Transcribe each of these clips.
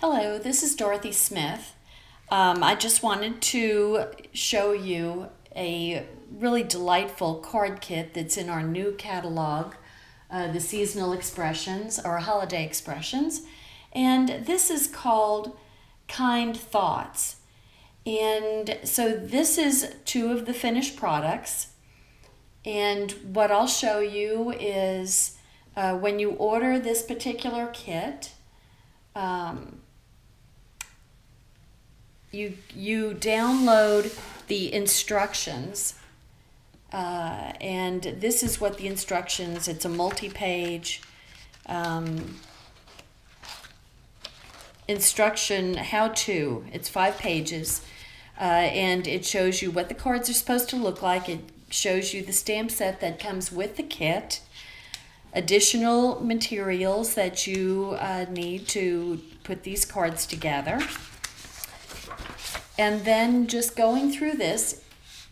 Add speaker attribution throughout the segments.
Speaker 1: Hello, this is Dorothy Smith. I just wanted to show you a really delightful card kit that's in our new catalog, the Seasonal Expressions or Holiday Expressions. And this is called Kind Thoughts. And so this is two of the finished products. And what I'll show you is when you order this particular kit, you download the instructions, and this is what the instructions, it's a multi-page instruction how-to. It's 5 pages, and it shows you what the cards are supposed to look like. It shows you the stamp set that comes with the kit, additional materials that you need to put these cards together. And then just going through this,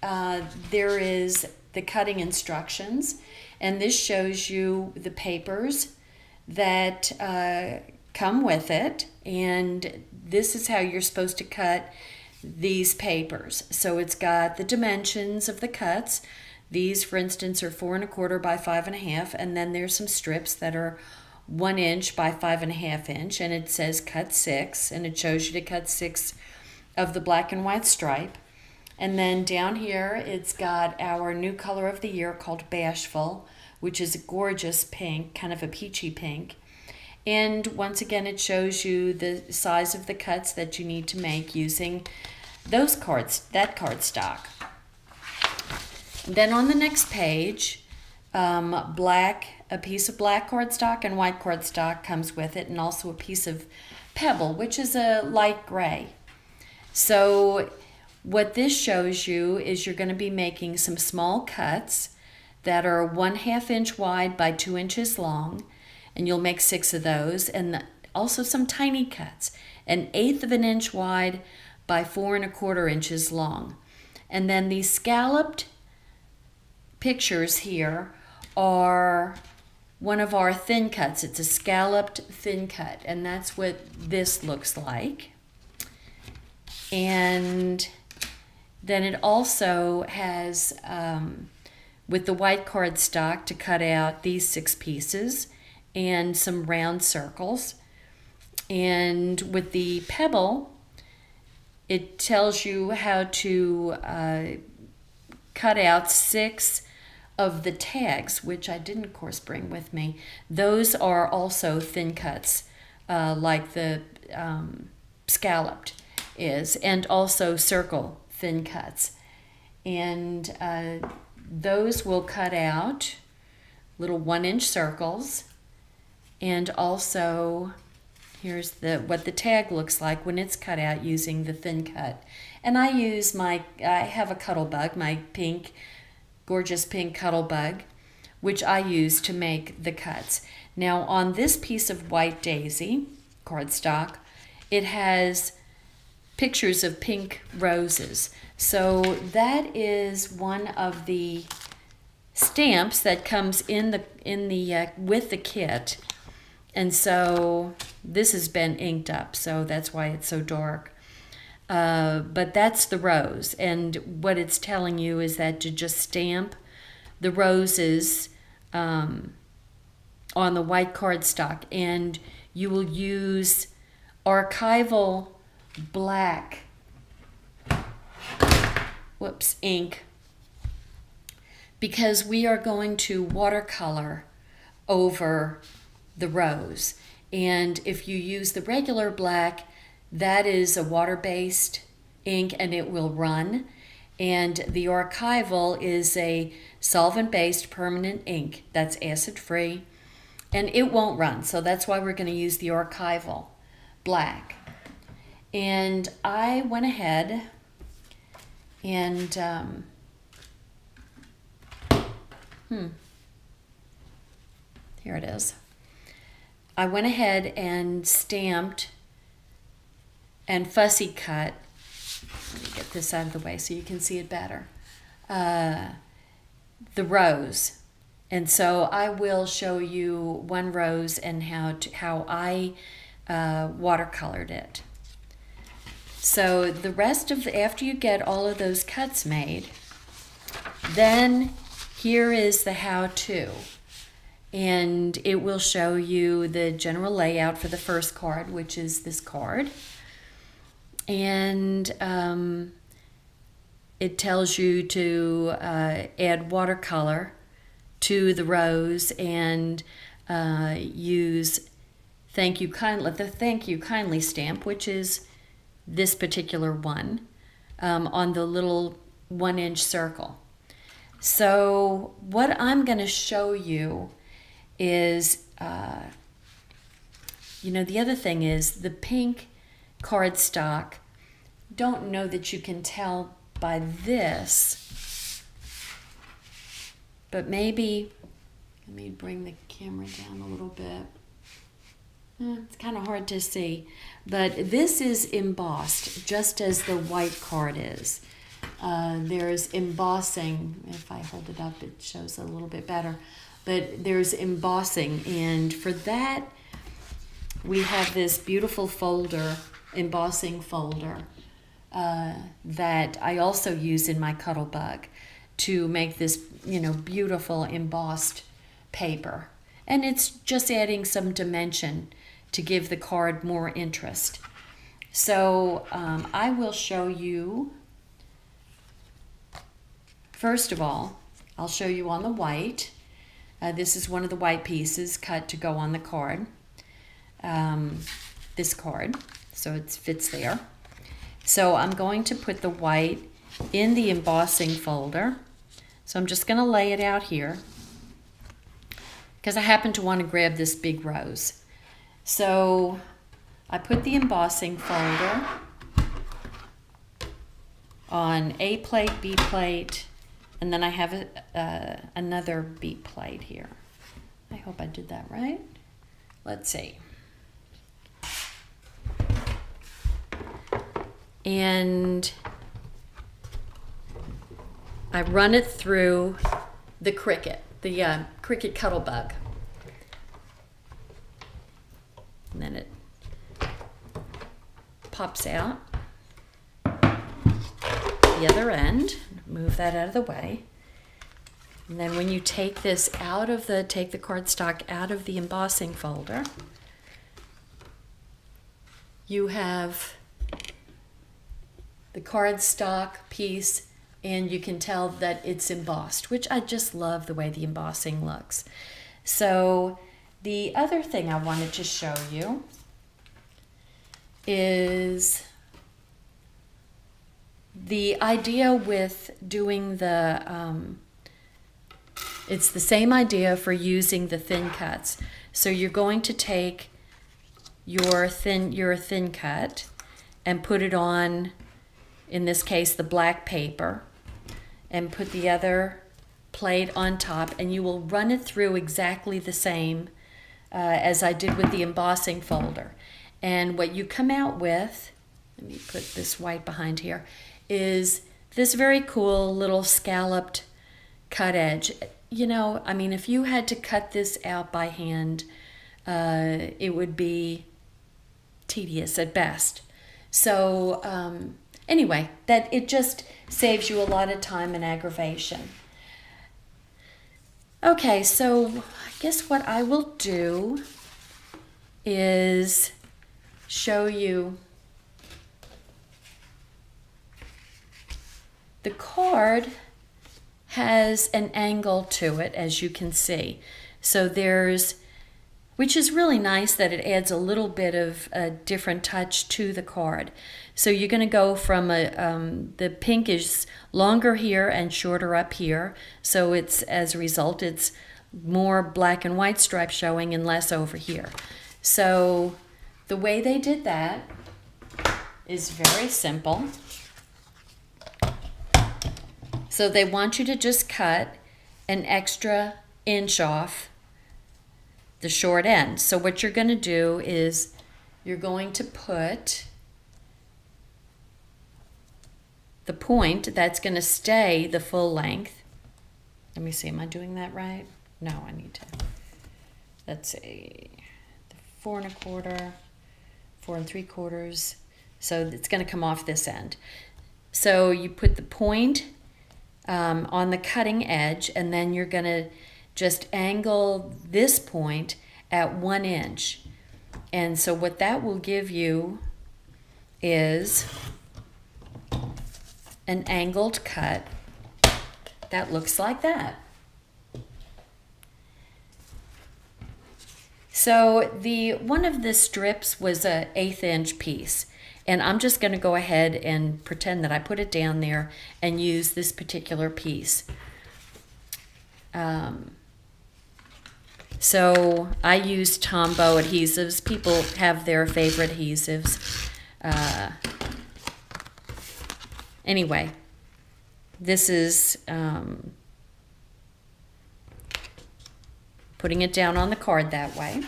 Speaker 1: there is the cutting instructions, and this shows you the papers that come with it, and this is how you're supposed to cut these papers. So it's got the dimensions of the cuts. These, for instance, are 4 1/4 by 5 1/2, and then there's some strips that are 1 inch by 5 1/2 inch, and it says cut 6, and it shows you to cut 6 of the black and white stripe. And then down here it's got our new color of the year called Bashful, which is a gorgeous pink, kind of a peachy pink. And once again it shows you the size of the cuts that you need to make using those cards, that cardstock. Then on the next page, a piece of black cardstock and white cardstock comes with it, and also a piece of pebble, which is a light gray. So what this shows you is you're going to be making some small cuts that are 1/2 inch wide by 2 inches long, and you'll make 6 of those, and also some tiny cuts, 1/8 of an inch wide by 4 1/4 inches long. And then these scalloped pictures here are one of our thin cuts. It's a scalloped thin cut, and that's what this looks like. And then it also has, with the white cardstock, to cut out these 6 pieces and some round circles. And with the pebble, it tells you how to cut out 6 of the tags, which I didn't, of course, bring with me. Those are also thin cuts, like the scalloped is, and also circle thin cuts. And those will cut out little 1 inch circles. And also here's what the tag looks like when it's cut out using the thin cut. And I have a Cuttlebug, my gorgeous pink Cuttlebug, which I use to make the cuts. Now on this piece of white daisy cardstock, it has pictures of pink roses. So that is one of the stamps that comes in the with the kit. And so this has been inked up, so that's why it's so dark. But that's the rose, and what it's telling you is that to just stamp the roses on the white cardstock, and you will use Archival Black ink, because we are going to watercolor over the rose. And if you use the regular black, that is a water-based ink and it will run. And the Archival is a solvent-based permanent ink that's acid-free, and it won't run. So that's why we're going to use the Archival Black. And I went ahead and here it is. I went ahead and stamped and fussy cut. Let me get this out of the way so you can see it better. The rose. And so I will show you one rose and how I watercolored it. So the rest of, after you get all of those cuts made, then here is the how-to. And it will show you the general layout for the first card, which is this card. And it tells you to add watercolor to the rose and use the thank you kindly stamp, which is this particular one, on the little 1-inch circle. So what I'm going to show you is, the other thing is the pink cardstock. Don't know that you can tell by this, but maybe, let me bring the camera down a little bit. It's kind of hard to see, but this is embossed just as the white card is. There's embossing. If I hold it up, it shows a little bit better. But there's embossing, and for that, we have this beautiful folder, embossing folder, that I also use in my Cuttlebug to make this, beautiful embossed paper. And it's just adding some dimension to give the card more interest. So I will show you, first of all, I'll show you on the white. This is one of the white pieces cut to go on the card. This card, so it fits there. So I'm going to put the white in the embossing folder. So I'm just going to lay it out here because I happen to want to grab this big rose. So I put the embossing folder on A plate, B plate, and then I have another B plate here. I hope I did that right. Let's see. And I run it through the Cricut Cuttlebug. And then it pops out the other end. Move that out of the way. And then when you take this take the cardstock out of the embossing folder, you have the cardstock piece, and you can tell that it's embossed, which I just love the way the embossing looks. So the other thing I wanted to show you is the idea with doing it's the same idea for using the thin cuts. So you're going to take your thin cut and put it on, in this case, the black paper, and put the other plate on top, and you will run it through exactly the same as I did with the embossing folder. And what you come out with, let me put this white behind here, is this very cool little scalloped cut edge. If you had to cut this out by hand, it would be tedious at best. So anyway, that it just saves you a lot of time and aggravation. Okay, so I guess what I will do is show you the card has an angle to it, as you can see. So which is really nice that it adds a little bit of a different touch to the card. So you're going to go from the pink is longer here and shorter up here. So as a result, it's more black and white stripes showing and less over here. So the way they did that is very simple. So they want you to just cut an extra inch off the short end. So what you're going to do is you're going to put the point that's going to stay the full length. Let me see, am I doing that right? No, I need to. Let's see, the 4 1/4. 4 3/4. So it's going to come off this end. So you put the point on the cutting edge, and then you're going to just angle this point at 1 inch. And so what that will give you is an angled cut that looks like that. So one of the strips was an 1/8 inch piece, and I'm just going to go ahead and pretend that I put it down there and use this particular piece. So I use Tombow adhesives. People have their favorite adhesives. Anyway, this is putting it down on the card that way.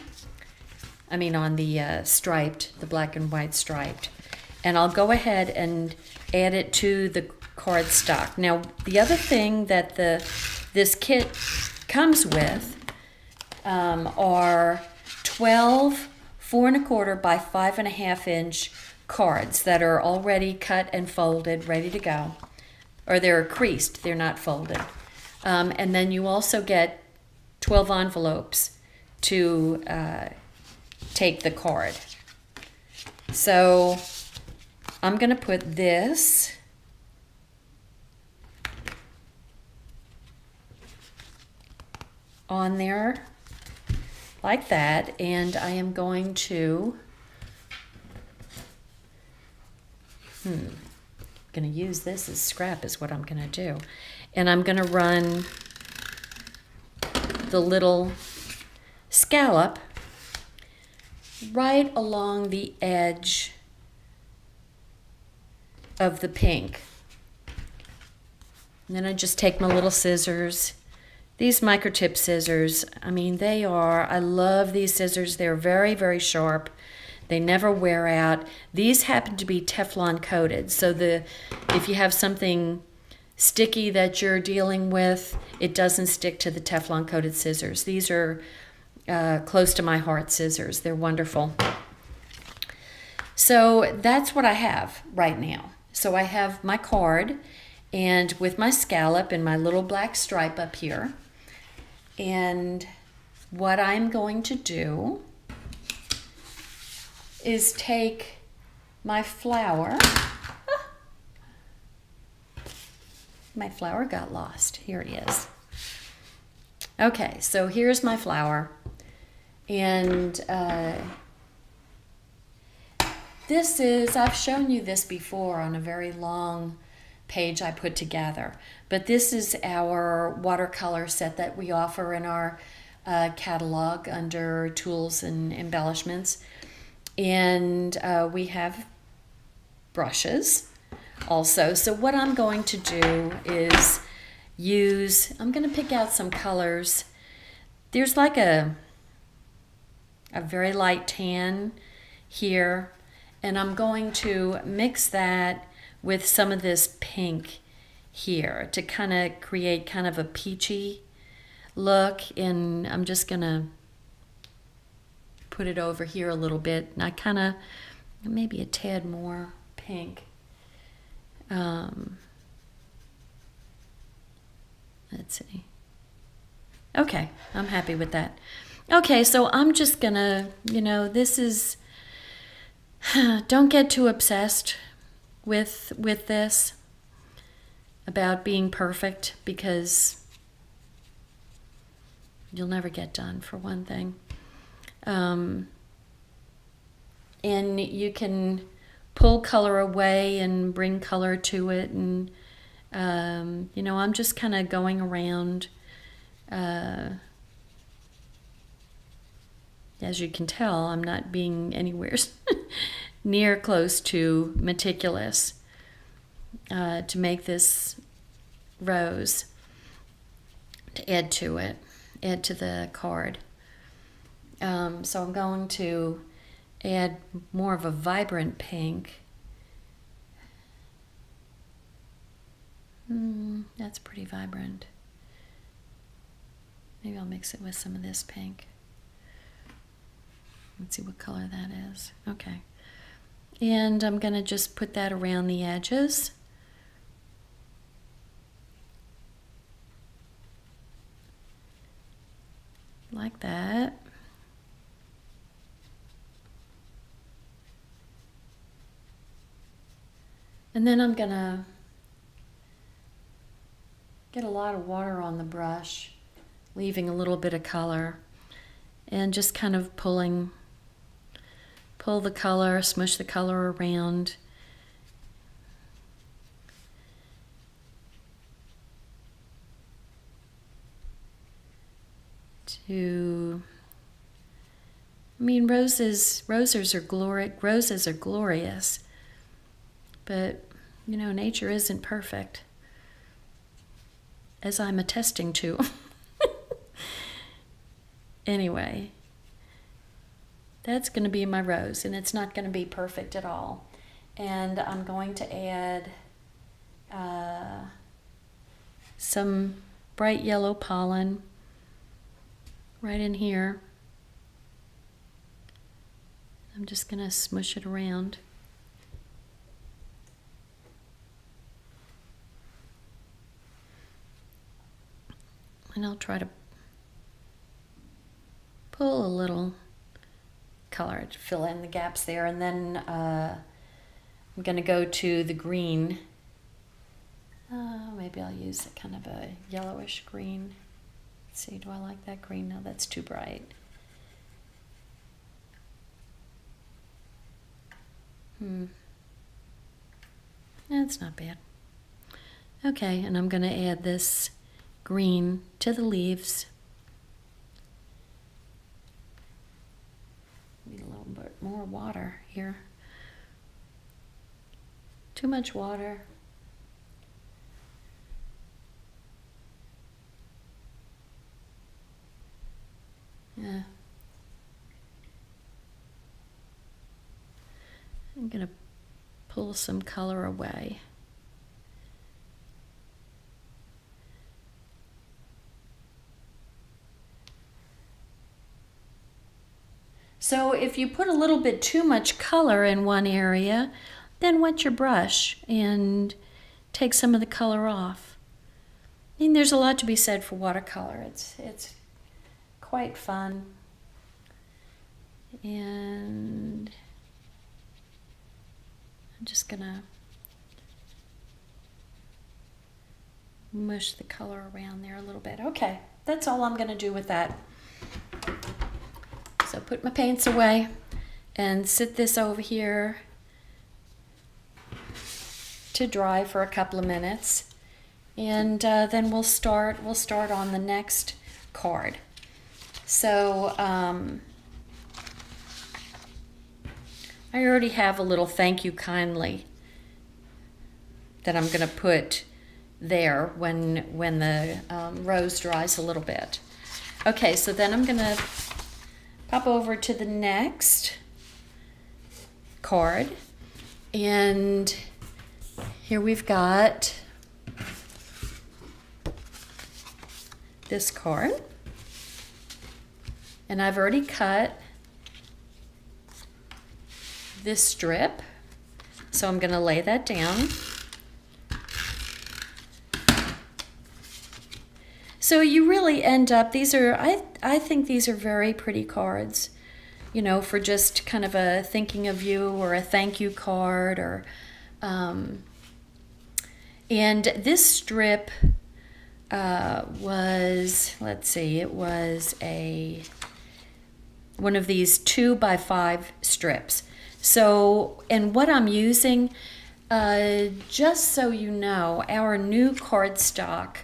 Speaker 1: I mean on the striped, the black and white striped. And I'll go ahead and add it to the cardstock. Now, the other thing that this kit comes with are 12 4 1/4 by 5 1/2 inch cards that are already cut and folded, ready to go. Or they're creased, they're not folded. And then you also get 12 envelopes to take the card. So I'm going to put this on there like that, and I am going to going to use this as scrap is what I'm going to do. And I'm going to run the little scallop right along the edge of the pink. And then I just take my little scissors. These Microtip scissors, I mean, I love these scissors. They're very, very sharp. They never wear out. These happen to be Teflon coated, so if you have something sticky that you're dealing with, it doesn't stick to the Teflon coated scissors. These are close to my heart scissors. They're wonderful. So that's what I have right now. So I have my card, and with my scallop and my little black stripe up here. And what I'm going to do is take my flower. My flower got lost. Here it is. Okay, so here's my flower. And I've shown you this before on a very long page I put together. But this is our watercolor set that we offer in our catalog under Tools and Embellishments. And we have brushes also. So what I'm going to do is I'm going to pick out some colors. There's like a very light tan here, and I'm going to mix that with some of this pink here to kind of create kind of a peachy look. And I'm just going to put it over here a little bit, and I kind of maybe a tad more pink. Let's see. Okay, I'm happy with that. Okay, so I'm just gonna, this is, don't get too obsessed with this about being perfect, because you'll never get done, for one thing. And you can pull color away and bring color to it, and I'm just kind of going around. As you can tell, I'm not being anywhere near close to meticulous to make this rose, to add to it, add to the card. So I'm going to add more of a vibrant pink. That's pretty vibrant. Maybe I'll mix it with some of this pink. Let's see what color that is. Okay. And I'm going to just put that around the edges. Like that. And then I'm going to get a lot of water on the brush, leaving a little bit of color, and just kind of pull the color, smush the color around. I mean, roses are glorious, but you know, nature isn't perfect, as I'm attesting to. Anyway, that's going to be my rose, and it's not going to be perfect at all. And I'm going to add some bright yellow pollen right in here. I'm just going to smush it around. And I'll try to pull a little color to fill in the gaps there. And then I'm going to go to the green. Maybe I'll use kind of a yellowish green. Let's see, do I like that green? No, that's too bright. That's not bad. Okay, and I'm going to add this green to the leaves. Need a little bit more water here. Too much water. Yeah. I'm going to pull some color away. So if you put a little bit too much color in one area, then wet your brush and take some of the color off. I mean, there's a lot to be said for watercolor. It's quite fun. And I'm just gonna mush the color around there a little bit. Okay, that's all I'm gonna do with that. So put my paints away and sit this over here to dry for a couple of minutes, and then we'll start on the next card. So I already have a little thank you kindly that I'm going to put there when the rose dries a little bit. Okay, so then I'm going to pop over to the next card, and here we've got this card, and I've already cut this strip, so I'm going to lay that down. So you really end up, these are, I think these are very pretty cards, you know, for just kind of a thinking of you or a thank you card, or and this strip was, let's see, it was one of these 2x5 strips. So, and what I'm using, just so you know, our new cardstock,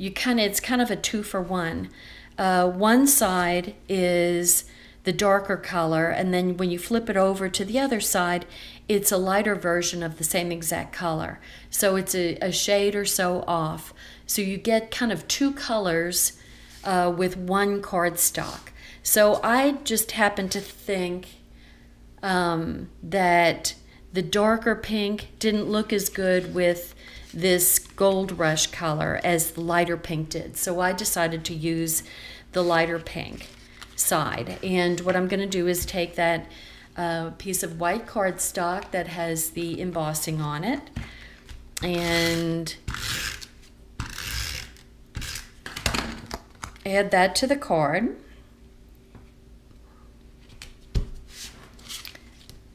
Speaker 1: it's kind of a 2-for-1. One side is the darker color, and then when you flip it over to the other side, it's a lighter version of the same exact color. So it's a shade or so off. So you get kind of two colors with one cardstock. So I just happen to think that the darker pink didn't look as good with this gold rush color as the lighter pink did. So I decided to use the lighter pink side. And what I'm going to do is take that a piece of white cardstock that has the embossing on it, and add that to the card.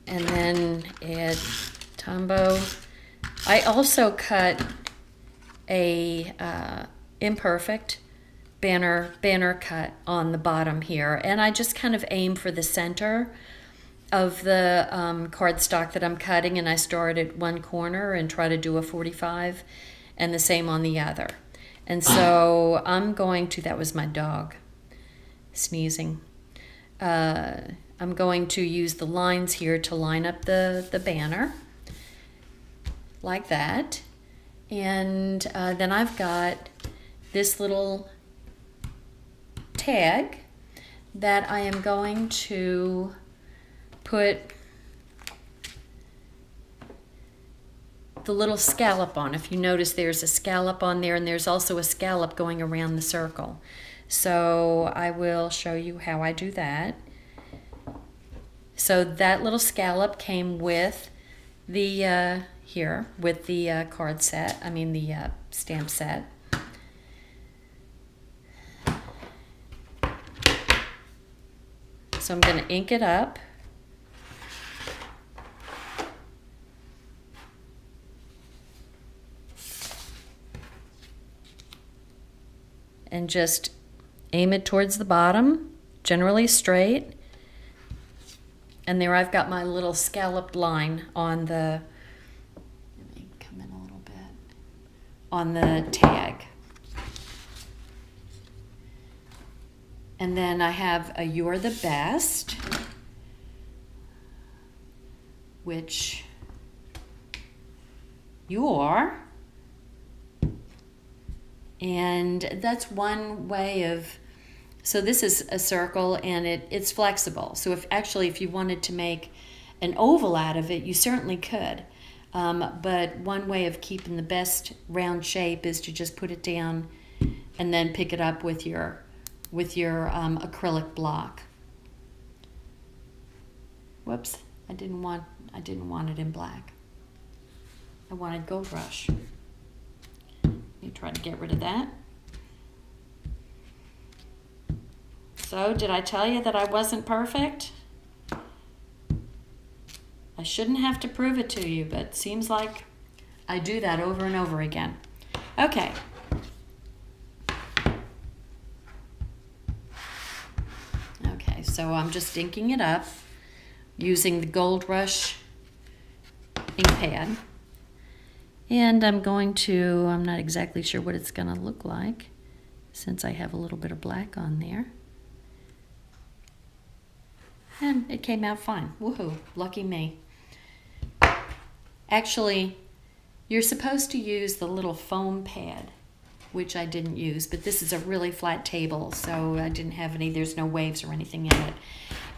Speaker 1: And then add Tombow. I also cut a imperfect banner cut on the bottom here, and I just kind of aim for the center of the cardstock that I'm cutting, and I start at one corner and try to do a 45, and the same on the other. And so I'm going to, that was my dog sneezing. I'm going to use the lines here to line up the banner, like that. And then I've got this little tag that I am going to put the little scallop on. If you notice, there's a scallop on there, and there's also a scallop going around the circle. So I will show you how I do that. So that little scallop came with the here with the card set, I mean the stamp set. So I'm going to ink it up. And just aim it towards the bottom, generally straight. And there I've got my little scalloped line on the, let me come in a little bit, on the tag. And then I have a You're the Best, which you are. And that's one way of, so this is a circle, and it's flexible. So if you wanted to make an oval out of it, you certainly could. But one way of keeping the best round shape is to just put it down and then pick it up with your acrylic block. Whoops, I didn't want it in black. I wanted Gold Rush. Let me try to get rid of that. So, did I tell you that I wasn't perfect? I shouldn't have to prove it to you, but it seems like I do that over and over again. Okay. Okay, so I'm just inking it up using the Gold Rush ink pad. And I'm not exactly sure what it's going to look like since I have a little bit of black on there. And it came out fine. Woohoo, lucky me. Actually, you're supposed to use the little foam pad, which I didn't use, but this is a really flat table, so I didn't have any, there's no waves or anything in it.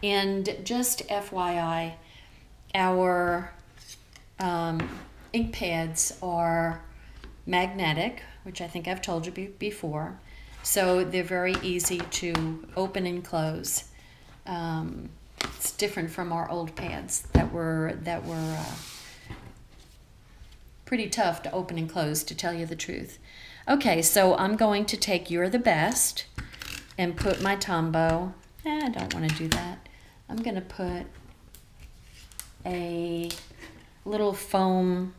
Speaker 1: And just FYI, our ink pads are magnetic, which I think I've told you before, so they're very easy to open and close. It's different from our old pads that were pretty tough to open and close, to tell you the truth. Okay, so I'm going to take You're the Best and put my Tombow. I don't want to do that. I'm going to put a little foam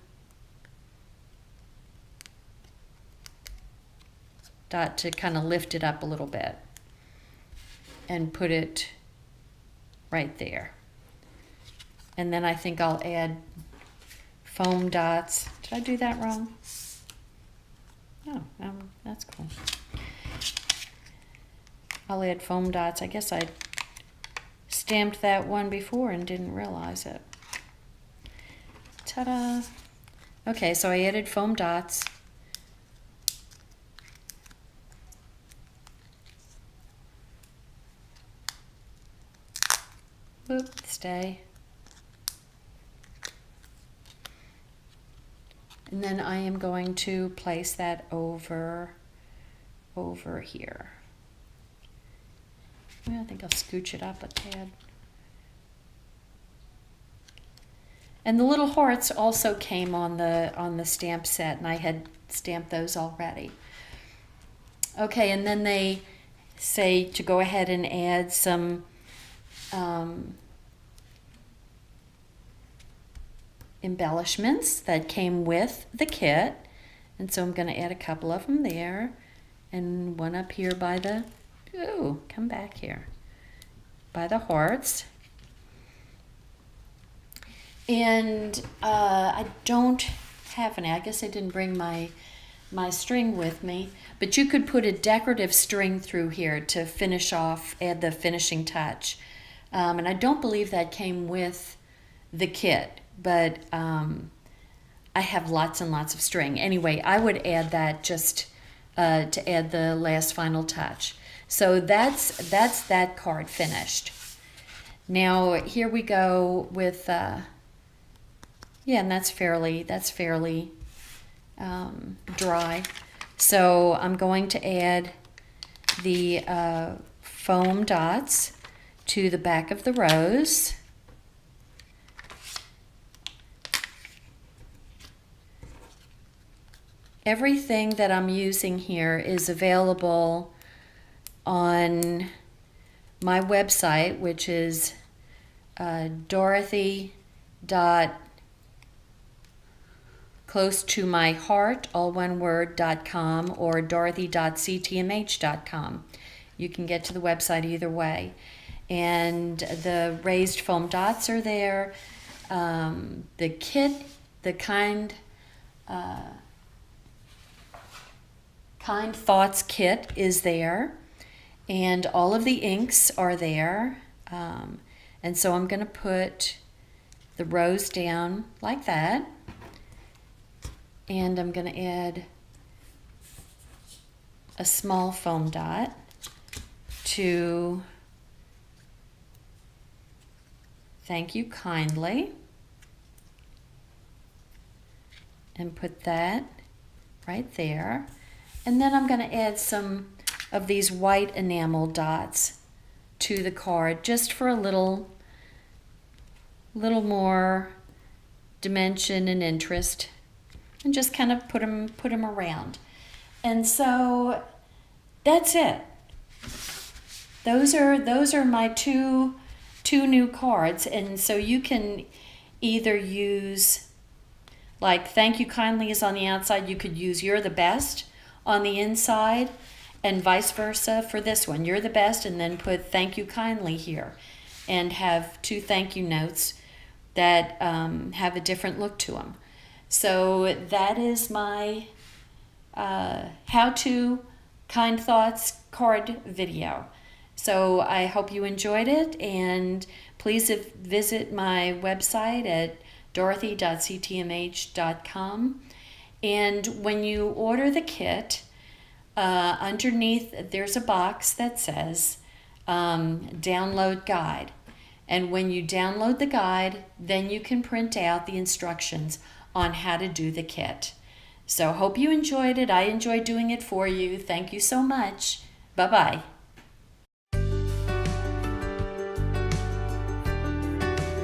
Speaker 1: dot to kind of lift it up a little bit and put it right there. And then I think I'll add foam dots. Did I do that wrong? Oh, that's cool. I'll add foam dots. I guess I stamped that one before and didn't realize it. Ta-da! Okay, so I added foam dots. Boop, stay. And then I am going to place that over here. Well, I think I'll scooch it up a tad. And the little hearts also came on the stamp set, and I had stamped those already. Okay, and then they say to go ahead and add some embellishments that came with the kit. And so I'm going to add a couple of them there, and one up here by the, ooh, come back here, by the hearts. And I don't have any, I guess I didn't bring my string with me, but you could put a decorative string through here to finish off, add the finishing touch. And I don't believe that came with the kit, but I have lots and lots of string. Anyway, I would add that just to add the last final touch. So that's that card finished. Now here we go with, yeah, and that's fairly dry. So I'm going to add the foam dots to the back of the rose. Everything that I'm using here is available on my website, which is dorothy.closetomyheart, all one word, .com, or dorothy.ctmh.com. You can get to the website either way. And the raised foam dots are there. The kit, the Kind Thoughts kit is there, and all of the inks are there. And so I'm going to put the rose down like that, and I'm going to add a small foam dot to Thank You Kindly, and put that right there. And then I'm going to add some of these white enamel dots to the card, just for a little more dimension and interest, and just kind of put them around. And so that's it. Those are my two new cards. And so you can either use, like, Thank You Kindly is on the outside, you could use You're the Best on the inside, and vice versa for this one. You're the best, and then put Thank You Kindly here, and have two thank you notes that have a different look to them. So that is my how-to Kind Thoughts card video. So I hope you enjoyed it, and please visit my website at dorothy.ctmh.com. And when you order the kit, underneath there's a box that says download guide. And when you download the guide, then you can print out the instructions on how to do the kit. So hope you enjoyed it. I enjoyed doing it for you. Thank you so much. Bye-bye.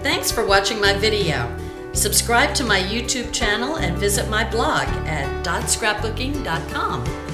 Speaker 1: Thanks for watching my video. Subscribe to my YouTube channel and visit my blog at .scrapbooking.com.